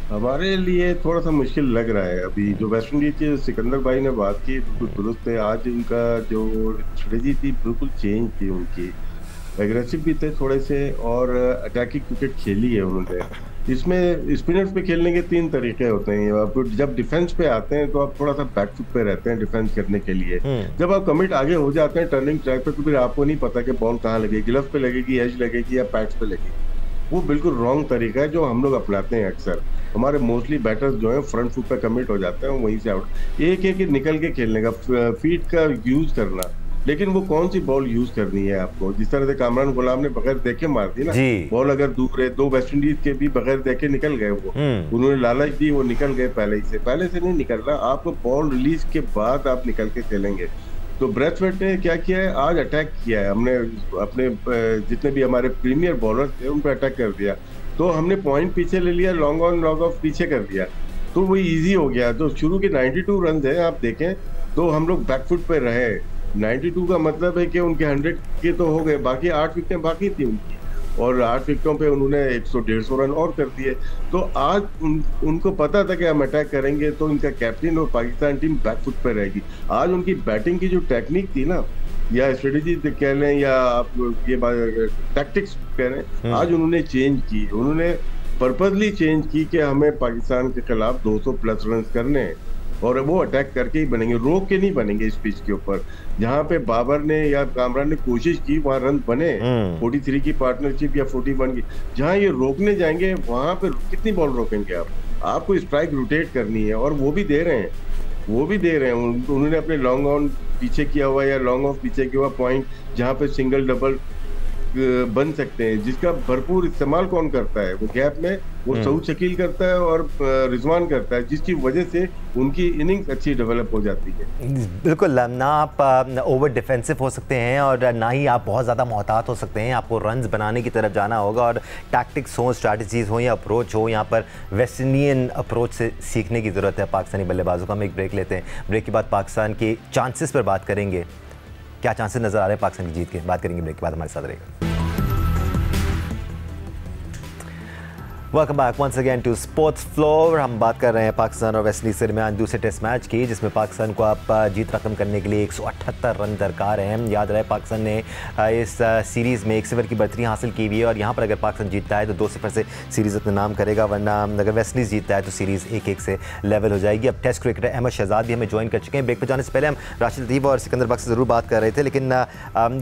Speaker 2: हमारे लिए थोड़ा सा मुश्किल लग रहा है। अभी जो वेस्ट इंडीज के सिकंदर भाई ने बात की बिल्कुल दुरुस्त है। आज उनका जो स्ट्रेटजी थी बिल्कुल चेंज थी, उनकी एग्रेसिव भी थे थोड़े से, और अटैकिंग क्रिकेट खेली है उन्होंने। इसमें स्पिनर्स पे खेलने के 3 तरीके होते हैं। आप जब डिफेंस पे आते हैं तो आप थोड़ा सा बैक फुट पे रहते हैं डिफेंस करने के लिए। जब आप कमिट आगे हो जाते हैं टर्निंग ट्रैक पे, तो फिर आपको नहीं पता कि बॉल कहाँ लगेगी, ग्लव पे लगेगी, एज लगेगी या पैड्स पे लगेगी। वो बिल्कुल रॉन्ग तरीका है जो हम लोग अपनाते हैं अक्सर। हमारे मोस्टली बैटर्स जो हैं फ्रंट फुट पे कमिट हो जाते हैं, वहीं से आउट। एक एक निकल के खेलने का, फीट का यूज करना, लेकिन वो कौन सी बॉल यूज करनी है आपको। जिस तरह से कामरान गुलाम ने बगैर देखे मार दी ना बॉल, अगर दूर है, 2 वेस्ट इंडीज के भी बगैर देखे निकल गए, वो उन्होंने लालच दी, वो निकल गए पहले से नहीं निकलना। आपको बॉल रिलीज के बाद आप निकल के खेलेंगे। तो ब्रेथवेट ने क्या किया है, आज अटैक किया है। हमने अपने जितने भी हमारे प्रीमियर बॉलर थे उन पर अटैक कर दिया, तो हमने पॉइंट पीछे ले लिया, लॉन्ग ऑन लॉन्ग ऑफ पीछे कर दिया, तो वो इजी हो गया। तो शुरू के 92 रन है, आप देखें तो हम लोग बैकफुट पे रहे। 92 का मतलब है कि उनके 100 के तो हो गए, बाकी 8 विकेटें बाकी थी उनकी, और 8 विकेटों पे उन्होंने 100-150 रन और कर दिए। तो आज उनको पता था कि हम अटैक करेंगे तो इनका कैप्टन और पाकिस्तान टीम बैकफुट पे रहेगी। आज उनकी बैटिंग की जो टेक्निक थी ना, या स्ट्रेटेजी कह लें, या आप ये टैक्टिक्स कह लें, आज उन्होंने चेंज की। उन्होंने पर्पसली चेंज की कि हमें पाकिस्तान के खिलाफ 200+ रन करने हैं, और वो अटैक करके ही बनेंगे, रोक के नहीं बनेंगे इस पिच के ऊपर। जहाँ पे बाबर ने या कामरान ने कोशिश की वहाँ रन बने, 43 की पार्टनरशिप या 41 की। जहाँ ये रोकने जाएंगे वहाँ पे कितनी बॉल रोकेंगे आप? आपको स्ट्राइक रोटेट करनी है, और वो भी दे रहे हैं। उन्होंने अपने लॉन्ग ऑन पीछे किया हुआ या लॉन्ग ऑफ पीछे किया हुआ पॉइंट, जहाँ पे सिंगल डबल बन सकते हैं, जिसका भरपूर इस्तेमाल कौन करता है? वो गैप में वो सऊद शकील करता है और रिजवान करता है, जिसकी वजह से उनकी इनिंग्स अच्छी डेवलप हो जाती है।
Speaker 1: बिल्कुल, ना आप ओवर डिफेंसिव हो सकते हैं और ना ही आप बहुत ज़्यादा मोहतात हो सकते हैं। आपको रन्स बनाने की तरफ जाना होगा, और टैक्टिक्स हो, स्ट्रैटेजीज हो या अप्रोच हो, यहाँ पर वेस्ट इंडियन अप्रोच से सीखने की ज़रूरत है पाकिस्तानी बल्लेबाजों को। हम एक ब्रेक लेते हैं, ब्रेक के बाद पाकिस्तान के चांसेस पर बात करेंगे, क्या चांसेस नज़र आ रहे हैं पाकिस्तान की जीत के, बात करेंगे ब्रेक के बाद। हमारे साथ रहेगा। Welcome back once again to sports floor. हम बात कर रहे हैं पाकिस्तान और वेस्ट इंडीज के दरमियान दूसरे टेस्ट मैच की, जिसमें पाकिस्तान को आप जीत रकम करने के लिए 178 रन दरकार हैं। याद रहे पाकिस्तान ने इस सीरीज़ में 1 सिफर की बढ़तरी हासिल की हुई है, और यहाँ पर अगर पाकिस्तान जीतता है तो 2 सिफर से सीरीज़ अपना नाम करेगा, वरना अगर वेस्ट इंडीज़ जीतता है तो सीरीज़ 1-1 से लेवल हो जाएगी। अब टेस्ट क्रिकेटर अहमद शहजाद भी हमें ज्वाइन कर चुके हैं। ब्रेक पर जाने से पहले हम राशिद लतीफ़ और सिकंदर बख्श से ज़रूर बात कर रहे थे, लेकिन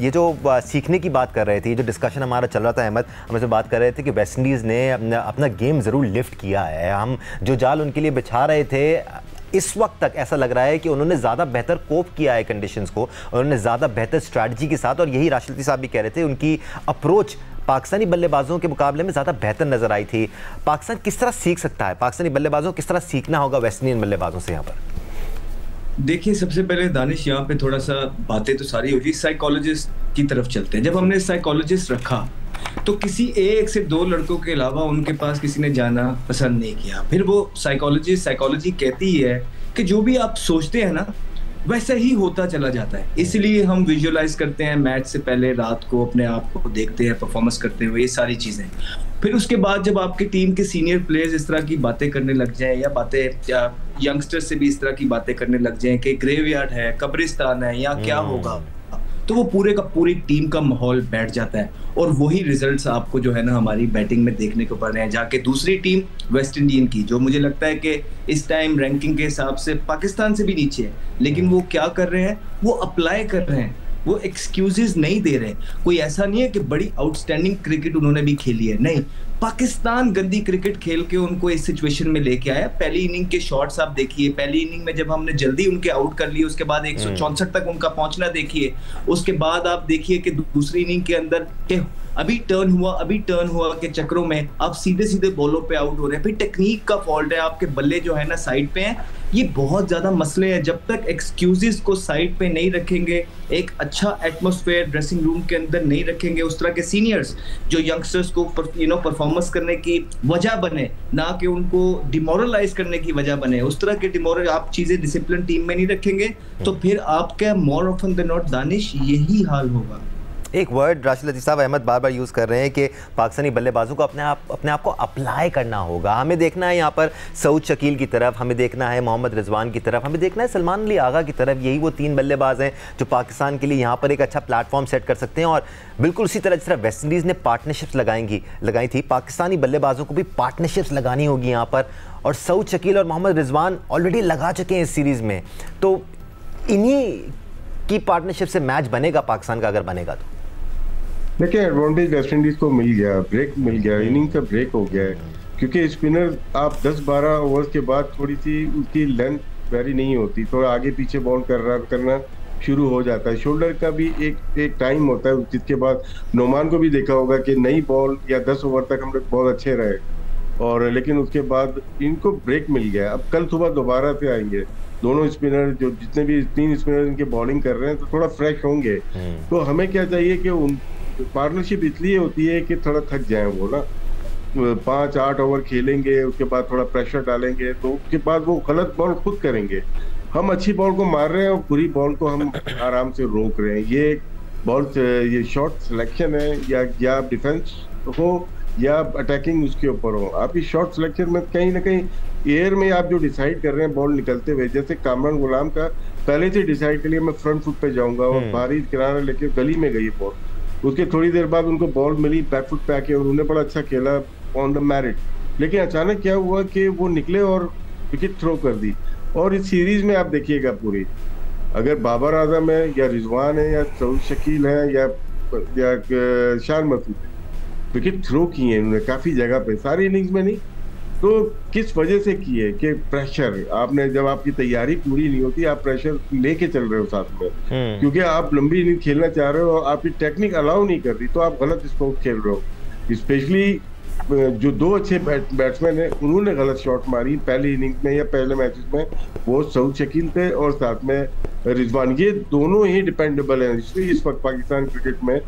Speaker 1: ये जो सीखने की बात कर रहे थे, ये जो डिस्कशन हमारा चल रहा था, अहमद हम इसमें बात कर रहे थे कि वेस्ट इंडीज़ ने अपना गेम ज़रूर लिफ्ट किया है। हम जो जाल उनके लिए बिछा रहे थे, इस वक्त तक ऐसा लग रहा है कि उन्होंने ज़्यादा बेहतर कोप किया है कंडीशंस को, उन्होंने ज़्यादा बेहतर स्ट्रैटेजी के साथ, और यही राशिद लतीफ़ साहब भी कह रहे थे, उनकी अप्रोच पाकिस्तानी बल्लेबाजों के मुकाबले में ज़्यादा बेहतर नज़र आई थी। पाकिस्तान किस तरह सीख सकता है, पाकिस्तानी बल्लेबाजों किस तरह सीखना होगा वेस्ट इंडियन बल्लेबाजों से? यहाँ पर
Speaker 3: देखिए, सबसे पहले दानिश, यहाँ पे थोड़ा सा बातें तो सारी होगी, साइकोलॉजिस्ट की तरफ चलते हैं। जब हमने साइकोलॉजिस्ट रखा तो किसी एक से 2 लड़कों के अलावा उनके पास किसी ने जाना पसंद नहीं किया। फिर वो साइकोलॉजी कहती है कि जो भी आप सोचते हैं ना, वैसा ही होता चला जाता है। इसलिए हम विजुअलाइज करते हैं मैच से पहले रात को, अपने आप को देखते हैं परफॉर्मेंस करते हुए, ये सारी चीजें। फिर उसके बाद जब आपकी टीम के सीनियर प्लेयर्स इस तरह की बातें करने लग जाएं, या यंगस्टर्स से भी इस तरह की बातें करने लग जाएं कि ग्रेवयार्ड है, कब्रिस्तान है, या क्या होगा, तो वो पूरे का पूरी टीम का माहौल बैठ जाता है। और वही रिजल्ट्स आपको जो है ना हमारी बैटिंग में देखने को पड़ रहे हैं। जाके दूसरी टीम वेस्ट इंडीज की, जो मुझे लगता है कि इस टाइम रैंकिंग के हिसाब से पाकिस्तान से भी नीचे है, लेकिन वो क्या कर रहे हैं, वो अप्लाई कर रहे हैं, वो एक्सक्यूजेस नहीं दे रहे। कोई ऐसा नहीं है कि बड़ी आउटस्टैंडिंग क्रिकेट उन्होंने भी खेली है, नहीं, पाकिस्तान गंदी क्रिकेट खेल के उनको इस सिचुएशन में लेके आया। पहली इनिंग के शॉट्स आप देखिए, पहली इनिंग में जब हमने जल्दी उनके आउट कर लिए, उसके बाद 164 तक उनका पहुंचना देखिए। उसके बाद आप देखिए कि दूसरी इनिंग के अंदर अभी टर्न हुआ के चक्रों में आप सीधे सीधे बॉलों पे आउट हो रहे हैं। फिर टेक्निक का फॉल्ट है, आपके बल्ले जो है ना साइड पे हैं। ये बहुत ज्यादा मसले हैं। जब तक एक्सक्यूजेस को साइड पे नहीं रखेंगे, एक अच्छा एटमॉस्फेयर ड्रेसिंग रूम के अंदर नहीं रखेंगे, उस तरह के सीनियर्स जो यंगस्टर्स को परफॉर्मेंस करने की वजह बने, ना कि उनको डिमोरलाइज करने की वजह बने, उस तरह के डिमोरल आप चीजें डिसिप्लिन टीम में नहीं रखेंगे, तो फिर आपका more often than not Danish यही हाल होगा।
Speaker 1: एक वर्ड राशिद लतीफ़ साहब अहमद बार बार यूज़ कर रहे हैं कि पाकिस्तानी बल्लेबाजों को अपने आप को अप्लाई करना होगा। हमें देखना है यहाँ पर सऊद शकील की तरफ, हमें देखना है मोहम्मद रिजवान की तरफ, हमें देखना है सलमान अली आगा की तरफ। यही वो 3 बल्लेबाज हैं जो पाकिस्तान के लिए यहाँ पर एक अच्छा प्लेटफॉर्म सेट कर सकते हैं। और बिल्कुल उसी तरह जिस तरह वेस्ट इंडीज़ ने पार्टनरशिप्स लगाई थी, पाकिस्तानी बल्लेबाजों को भी पार्टनरशिप्स लगानी होगी यहाँ पर। और सऊद शकील और मोहम्मद रिजवान ऑलरेडी लगा चुके हैं इस सीरीज़ में, तो इन्हीं की पार्टनरशिप से मैच बनेगा पाकिस्तान का, अगर बनेगा तो।
Speaker 2: देखिए एडवांटेज वेस्ट इंडीज को मिल गया, ब्रेक मिल गया, इनिंग का ब्रेक हो गया है, क्योंकि स्पिनर आप 10-12 ओवर्स के बाद थोड़ी सी उसकी लेंथ वेरी नहीं होती, थोड़ा आगे पीछे बॉल करना शुरू हो जाता है। शोल्डर का भी एक टाइम होता है, जिसके बाद नोमान को भी देखा होगा कि नई बॉल या 10 ओवर तक हम लोग बहुत अच्छे रहे, और लेकिन उसके बाद इनको ब्रेक मिल गया। अब कल सुबह दोबारा से आएंगे दोनों स्पिनर, जो जितने भी 3 स्पिनर इनके बॉलिंग कर रहे हैं, तो थोड़ा फ्रेश होंगे। तो हमें क्या चाहिए कि उन पार्टनरशिप इसलिए होती है कि थोड़ा थक जाए वो ना, 5-8 ओवर खेलेंगे, उसके बाद थोड़ा प्रेशर डालेंगे, तो उसके बाद वो गलत बॉल खुद करेंगे। हम अच्छी बॉल को मार रहे हैं और बुरी बॉल को हम आराम से रोक रहे हैं। ये शॉट सिलेक्शन है, या डिफेंस हो या अटैकिंग उसके ऊपर हो। आप इस शॉट सिलेक्शन में कहीं ना कहीं एयर में आप जो डिसाइड कर रहे हैं बॉल निकलते हुए, जैसे कामरान गुलाम का पहले से डिसाइड के लिए मैं फ्रंट फुट पे जाऊंगा और बाहरी किनारा लेके गली में गई बॉल, उसके थोड़ी देर बाद उनको बॉल मिली बैक फुट पे आके, और उन्होंने बड़ा अच्छा खेला ऑन द मैरिट। लेकिन अचानक क्या हुआ कि वो निकले और विकेट थ्रो कर दी। और इस सीरीज में आप देखिएगा पूरी, अगर बाबर आजम है या रिजवान है या सऊद शकील है या शान मसूद है, विकेट थ्रो किए उन्होंने काफी जगह पे, सारी इनिंग्स में नहीं। तो किस वजह से किए कि प्रेशर, आपने जब आपकी तैयारी पूरी नहीं होती, आप प्रेशर लेके चल रहे हो साथ में, क्योंकि आप लंबी इनिंग खेलना चाह रहे हो और आपकी टेक्निक अलाउ नहीं कर रही, तो आप गलत स्ट्रोक खेल रहे हो। स्पेशली जो 2 अच्छे बैट्समैन हैं, उन्होंने गलत शॉट मारी पहली इनिंग में या पहले मैचेस में, वो सऊद शकील थे और साथ में रिजवान। ये दोनों ही डिपेंडेबल हैं, इसलिए इस वक्त पाकिस्तान क्रिकेट में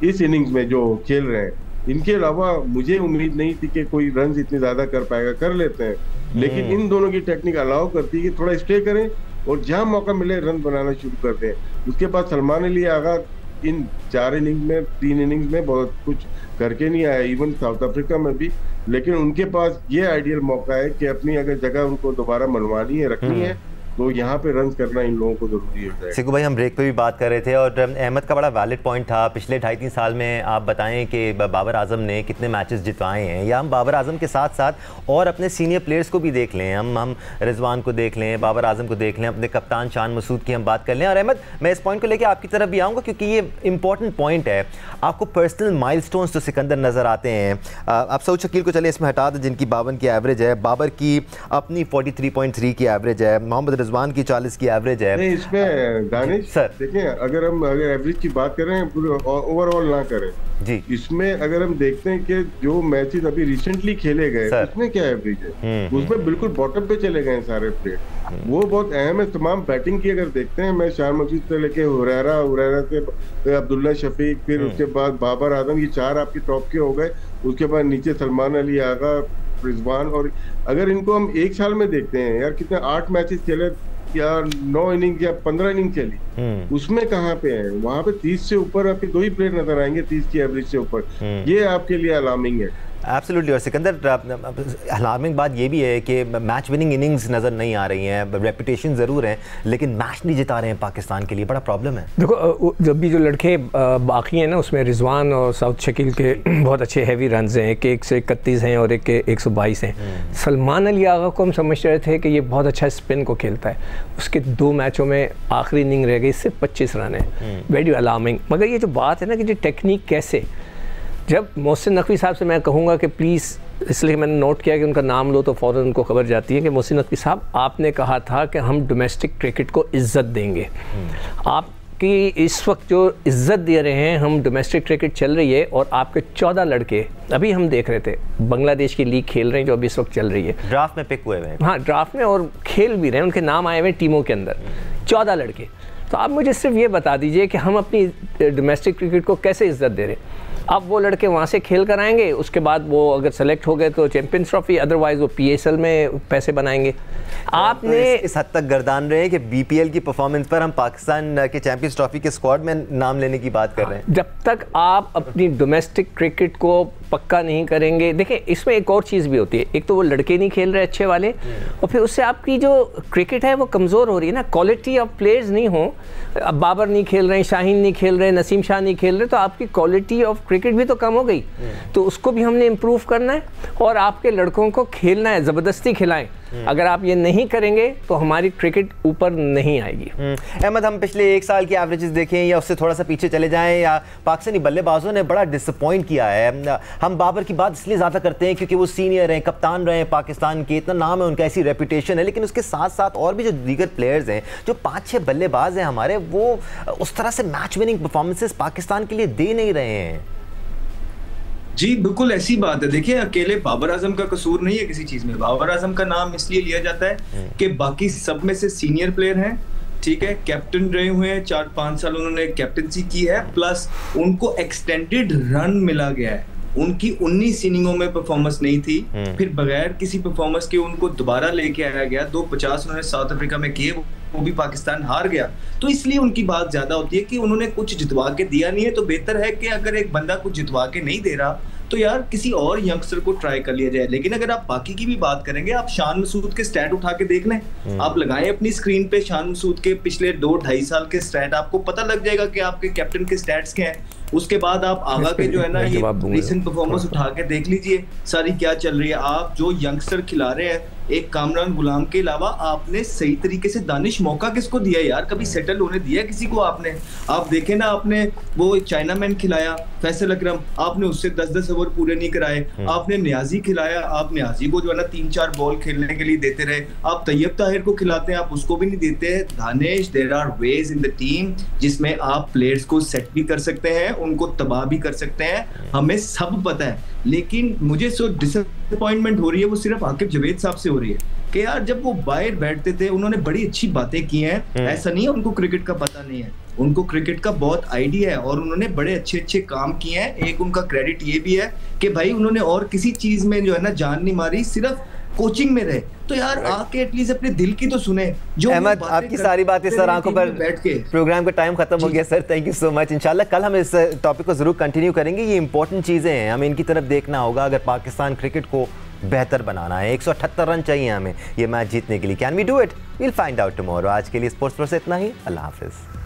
Speaker 2: इस इनिंग्स में जो खेल रहे हैं, इनके अलावा मुझे उम्मीद नहीं थी कि कोई रन इतने ज्यादा कर पाएगा। कर लेते हैं, लेकिन इन दोनों की टेक्निक अलाउ करती है कि थोड़ा स्टे करें और जहां मौका मिले रन बनाना शुरू कर दें। उसके बाद सलमान अली आगा इन 3 इनिंग्स में बहुत कुछ करके नहीं आया, इवन साउथ अफ्रीका में भी, लेकिन उनके पास ये आइडियल मौका है कि अपनी अगर जगह उनको दोबारा मनवानी है, रखनी है, तो यहाँ पे रन करना इन लोगों को जरूरी होता है।
Speaker 1: सिकू भाई, हम ब्रेक पे भी बात कर रहे थे और अहमद का बड़ा वैलिड पॉइंट था, पिछले 2.5-3 साल में आप बताएं कि बाबर आजम ने कितने मैचेस जितवाए हैं, या हम बाबर आजम के साथ साथ और अपने सीनियर प्लेयर्स को भी देख लें, हम रिजवान को देख लें, बाबर आजम को देख लें, अपने कप्तान शान मसूद की हम बात कर लें। और अहमद, मैं इस पॉइंट को लेकर आपकी तरफ भी आऊँगा क्योंकि ये इंपॉर्टेंट पॉइंट है। आपको पर्सनल माइलस्टोन्स जो सिकंदर नज़र आते हैं, आप सऊद शकील को चले इसमें हटा दें जिनकी 52 की एवरेज है, बाबर की अपनी 43.3 की एवरेज है, मोहम्मद रिजवान की 40 की एवरेज है।
Speaker 2: नहीं, इसमें दानिश सर देखिए, अगर एवरेज की बात करें, ओवरऑल ना करें जी, इसमें अगर हम देखते हैं कि जो मैचेस अभी रिसेंटली खेले गए उसमें क्या एवरेज है, उसमें बिल्कुल बॉटम पे चले गए सारे प्लेयर। वो बहुत अहम है। तमाम बैटिंग की अगर देखते हैं, मैं शान मसूद से लेके हुरैरा से अब्दुल्ला शफीक, फिर उसके बाद बाबर आजम, ये 4 आपके टॉप के हो गए। उसके बाद नीचे सलमान अली आगा, रिजवान, और अगर इनको हम 1 साल में देखते हैं यार, कितने 8 मैचेस खेले, या 9 इनिंग या 15 इनिंग चली, उसमें कहाँ पे है? वहां पे 30 से ऊपर आपके 2 ही प्लेयर नजर आएंगे 30 की एवरेज से ऊपर। ये आपके लिए अलार्मिंग है।
Speaker 1: एब्सोल्युटली। और सिकंदर, अलार्मिंग बात ये भी है कि मैच विनिंग इनिंग्स नज़र नहीं आ रही हैं, रेपुटेशन ज़रूर है लेकिन मैच नहीं जिता रहे हैं पाकिस्तान के लिए, बड़ा प्रॉब्लम है।
Speaker 4: देखो, जब भी जो लड़के बाकी हैं ना, उसमें रिजवान और साउथ शकील के बहुत अच्छे हैवी रन्स हैं, एक 131 हैं और एक 122 हैं। सलमान अली आगा को हम समझ रहे थे कि ये बहुत अच्छा स्पिन को खेलता है, उसके 2 मैचों में आखिरी इनिंग रह गई, सिर्फ 25 रन है, वेरी अलार्मिंग। मगर ये जो बात है ना कि जो टेक्निक कैसे, जब मोहसिन नकवी साहब से मैं कहूँगा कि प्लीज़, इसलिए मैंने नोट किया कि उनका नाम लो तो फ़ौरन उनको खबर जाती है कि मोहसिन नकवी साहब, आपने कहा था कि हम डोमेस्टिक क्रिकेट को इज़्ज़त देंगे। आपकी इस वक्त जो इज़्ज़त दे रहे हैं, हम डोमेस्टिक क्रिकेट चल रही है और आपके 14 लड़के, अभी हम देख रहे थे बांग्लादेश की लीग खेल रहे हैं जो अभी इस वक्त चल रही है,
Speaker 1: ड्राफ्ट में पिक हुए हैं।
Speaker 4: हाँ, ड्राफ्ट में, और खेल भी रहे हैं, उनके नाम आए हुए टीमों के अंदर, 14 लड़के। तो आप मुझे सिर्फ ये बता दीजिए कि हम अपनी डोमेस्टिक क्रिकेट को कैसे इज़्ज़त दे रहे हैं। अब वो लड़के वहाँ से खेल कर आएंगे, उसके बाद वो अगर सेलेक्ट हो गए तो चैंपियंस ट्रॉफी, अदरवाइज वो PSL में पैसे बनाएंगे। आपने
Speaker 1: तो इस हद तक गर्दान रहे हैं कि BPL की परफॉर्मेंस पर हम पाकिस्तान के चैंपियंस ट्रॉफी के स्क्वाड में नाम लेने की बात कर रहे हैं।
Speaker 4: जब तक आप अपनी डोमेस्टिक क्रिकेट को पक्का नहीं करेंगे, देखिए इसमें एक और चीज़ भी होती है, एक तो वो लड़के नहीं खेल रहे अच्छे वाले, और फिर उससे आपकी जो क्रिकेट है वो कमज़ोर हो रही है ना, क्वालिटी ऑफ प्लेयर्स नहीं हो। अब बाबर नहीं खेल रहे, शाहीन नहीं खेल रहे, नसीम शाह नहीं खेल रहे, तो आपकी क्वालिटी ऑफ क्रिकेट भी तो कम हो गई। तो उसको भी हमने इम्प्रूव करना है और आपके लड़कों को खेलना है, ज़बरदस्ती खिलाएं। अगर आप ये नहीं करेंगे तो हमारी क्रिकेट ऊपर नहीं आएगी।
Speaker 1: अहमद, हम पिछले 1 साल की एवरेजेस देखें या उससे थोड़ा सा पीछे चले जाएं, या पाकिस्तानी बल्लेबाजों ने बड़ा डिसअपॉइंट किया है। हम बाबर की बात इसलिए ज़्यादा करते हैं क्योंकि वो सीनियर हैं, कप्तान रहे हैं पाकिस्तान के, इतना नाम है उनका, ऐसी रेपुटेशन है, लेकिन उसके साथ साथ और भी जो दीगर प्लेयर्स हैं, जो 5-6 बल्लेबाज हैं हमारे, वो उस तरह से मैच विनिंग परफॉर्मेंसेस पाकिस्तान के लिए दे नहीं रहे हैं।
Speaker 3: जी बिल्कुल ऐसी बात है। देखिए, अकेले बाबर आजम का कसूर नहीं है किसी चीज में। बाबर आजम का नाम इसलिए लिया जाता है कि बाकी सब में से सीनियर प्लेयर हैं, ठीक है, कैप्टन रहे हुए हैं, 4-5 साल उन्होंने कैप्टनसी की है, प्लस उनको एक्सटेंडेड रन मिला गया है। उनकी 19 इनिंगों में परफॉर्मेंस नहीं थी, फिर बगैर किसी परफॉर्मेंस के उनको दोबारा लेके आया गया। 250 उन्होंने साउथ अफ्रीका में किए, वो भी पाकिस्तान हार गया। तो इसलिए उनकी बात ज्यादा होती है कि उन्होंने कुछ जितवा के दिया नहीं है। तो बेहतर है कि अगर एक बंदा कुछ जितवा के नहीं दे रहा तो यार किसी और यंगस्टर को ट्राई कर लिया जाए। लेकिन अगर आप बाकी की भी बात करेंगे, आप शान मसूद के स्टैट उठा के देख लें, आप लगाएं अपनी स्क्रीन पे शान मसूद के पिछले 2-2.5 साल के स्टैट, आपको पता लग जाएगा कि आपके कैप्टन के स्टैट्स क्या हैं। उसके बाद आप आगा के जो है ना ये रीसेंट परफॉर्मेंस उठा के देख लीजिए सारी क्या चल रही है। आप जो यंगस्टर खिला रहे हैं, एक कामरान गुलाम के अलावा आपने सही तरीके से दानिश मौका किसको दिया यार? कभी सेटल होने दिया किसी को आपने? आप देखें ना, आपने वो चाइना मैन खिलाया फैसल अकरम, आपने उससे 10-10 ओवर पूरे नहीं कराए। आपने न्याजी खिलाया, आप न्याजी को जो है ना 3-4 बॉल खेलने के लिए देते रहे। आप तैयब ताहिर को खिलाते हैं, आप उसको भी नहीं देते। Danish, there are ways in the team जिसमें आप प्लेयर्स को सेट भी कर सकते हैं, उनको तबाह भी कर सकते हैं, हमें सब पता है। लेकिन मुझे जो डिसअपॉइंटमेंट हो रही है वो सिर्फ आकिब जावेद साहब से हो रही है कि यार जब वो बाहर बैठते थे उन्होंने बड़ी अच्छी बातें की हैं। ऐसा नहीं है उनको क्रिकेट का पता नहीं है, उनको क्रिकेट का बहुत आइडिया है और उन्होंने बड़े अच्छे काम किए हैं। एक उनका क्रेडिट ये भी है कि भाई उन्होंने और किसी चीज में जो है ना जान नहीं मारी, सिर्फ कोचिंग में रहे। तो यार आके एटलीस्ट अपने दिल की तो सुने। जो
Speaker 1: अहमद, आपकी सारी बातें सर आंखों पर बैठ के, प्रोग्राम का टाइम खत्म हो गया sir, thank you so much. इंशाल्लाह कल हम इस टॉपिक को जरूर कंटिन्यू करेंगे। ये इंपॉर्टेंट चीजें हैं, हमें इनकी तरफ देखना होगा अगर पाकिस्तान क्रिकेट को बेहतर बनाना है। 178 रन चाहिए हमें ये मैच जीतने के लिए। Can we do it? We'll find out tomorrow. आज के लिए स्पोर्ट्स प्लस इतना ही। अल्लाह हाफिज।